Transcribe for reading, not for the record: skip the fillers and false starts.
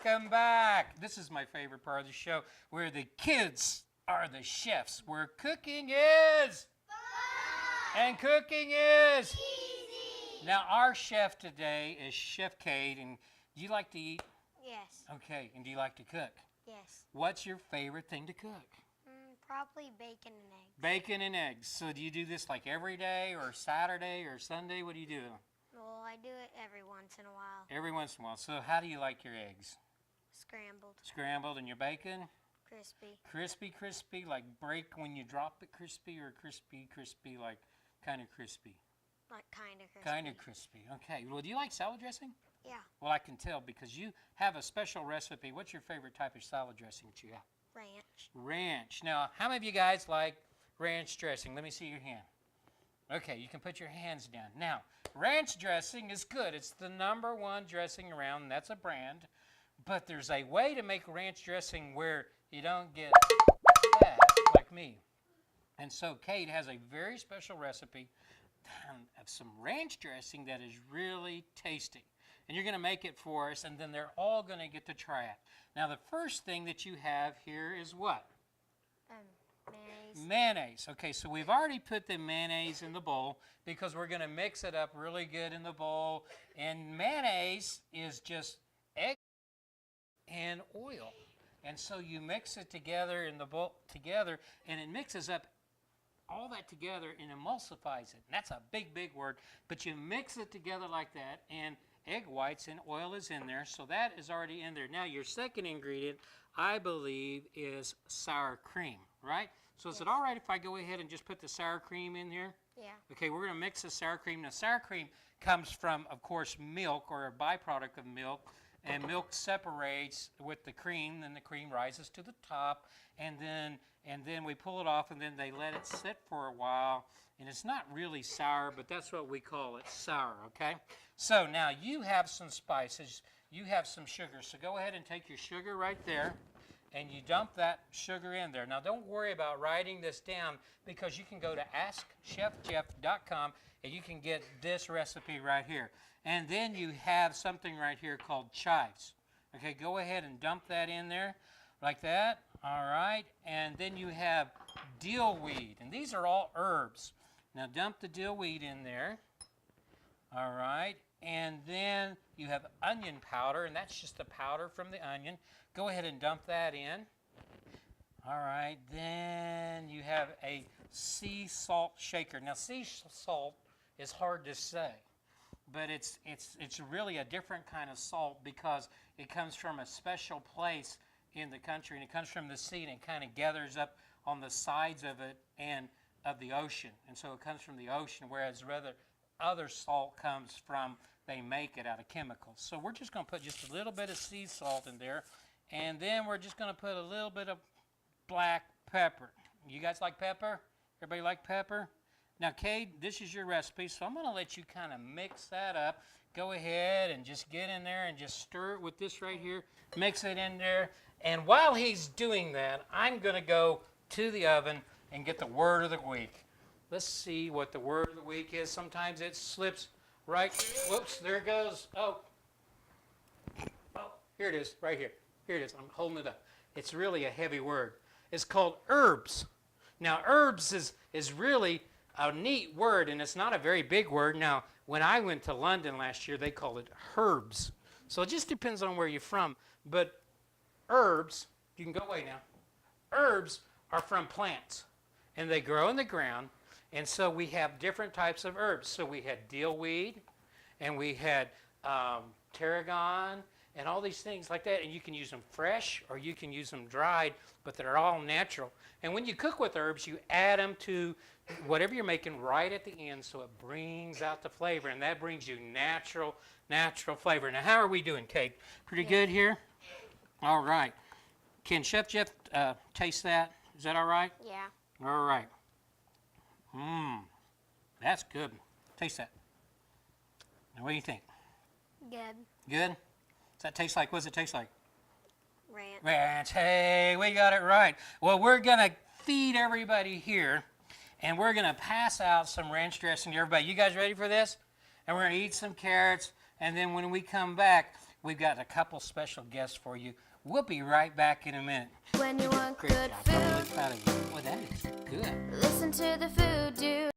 welcome back. This is my favorite part of the show, where the kids are the chefs, where cooking is fun and cooking is easy. Now, our chef today is Chef Kate, and do you like to eat? Yes. Okay, and do you like to cook? Yes. What's your favorite thing to cook? Probably bacon and eggs. Bacon and eggs. So do you do this like every day or Saturday or Sunday? What do you do? Well, I do it every once in a while. Every once in a while. So how do you like your eggs? Scrambled. Scrambled. And your bacon? Crispy. Crispy, crispy, like break when you drop it crispy, or crispy, crispy, like kind of crispy? Like kind of crispy. Kind of crispy. Okay. Well, do you like salad dressing? Yeah. Well, I can tell because you have a special recipe. What's your favorite type of salad dressing that you have? Ranch. Ranch. Now, how many of you guys like ranch dressing? Let me see your hand. Okay, you can put your hands down. Now, ranch dressing is good. It's the #1 dressing around, and that's a brand. But there's a way to make ranch dressing where you don't get fat like me. And so Kate has a very special recipe of some ranch dressing that is really tasty. And you're going to make it for us, and then they're all going to get to try it. Now, the first thing that you have here is what? Mayonnaise. Mayonnaise. Okay, so we've already put the mayonnaise in the bowl because we're going to mix it up really good in the bowl. And mayonnaise is just egg and oil. And so you mix it together in the bowl together, and it mixes up all that together and emulsifies it. And that's a big, big word. But you mix it together like that, and egg whites and oil is in there, so that is already in there. Now, your second ingredient, I believe, is sour cream, right? So is it all right if I go ahead and just put the sour cream in here? Yeah. Okay, we're going to mix the sour cream. Now, sour cream comes from, of course, milk, or a byproduct of milk, and milk separates with the cream, then the cream rises to the top, and then we pull it off, and then they let it sit for a while. And it's not really sour, but that's what we call it, sour, okay? So now you have some spices, you have some sugar. So go ahead and take your sugar right there, and you dump that sugar in there. Now don't worry about writing this down, because you can go to AskChefJeff.com, and you can get this recipe right here. And then you have something right here called chives. Okay, go ahead and dump that in there like that. All right, and then you have dill weed, and these are all herbs. Now dump the dill weed in there. All right, and then you have onion powder, and that's just the powder from the onion. Go ahead and dump that in. All right, then you have a sea salt shaker. Now, sea salt is hard to say, but it's really a different kind of salt because it comes from a special place in the country, and it comes from the sea, and it kind of gathers up on the sides of it and of the ocean. And so it comes from the ocean, whereas rather other salt comes from, they make it out of chemicals. So we're just going to put just a little bit of sea salt in there, and then we're just going to put a little bit of black pepper. You guys like pepper? Everybody like pepper? Now, Kate, this is your recipe, so I'm going to let you kind of mix that up. Go ahead and just get in there and just stir it with this right here. Mix it in there. And while he's doing that, I'm going to go to the oven and get the word of the week. Let's see what the word of the week is. Sometimes it slips right. Whoops, there it goes. Oh, here it is, right here. Here it is. I'm holding it up. It's really a heavy word. It's called herbs. Now, herbs is really a neat word, and it's not a very big word. Now, when I went to London last year, they called it herbs. So it just depends on where you're from. But herbs, you can go away now. Herbs are from plants, and they grow in the ground. And so we have different types of herbs. So we had dill weed, and we had tarragon, and all these things like that. And you can use them fresh, or you can use them dried, but they're all natural. And when you cook with herbs, you add them to whatever you're making right at the end, so it brings out the flavor, and that brings you natural flavor. Now, how are we doing, Kate? Pretty good here? All right. Can Chef Jeff taste that? Is that all right? Yeah. All right. That's good. Taste that. Now, what do you think? Good. Good? Does that taste like, what does it taste like? Ranch. Ranch. Hey, we got it right. Well, we're going to feed everybody here, and we're going to pass out some ranch dressing to everybody. You guys ready for this? And we're going to eat some carrots, and then when we come back, we've got a couple special guests for you. We'll be right back in a minute. When you want Great good job. I'm really food, proud of you. Well, that is good. listen to the food dude.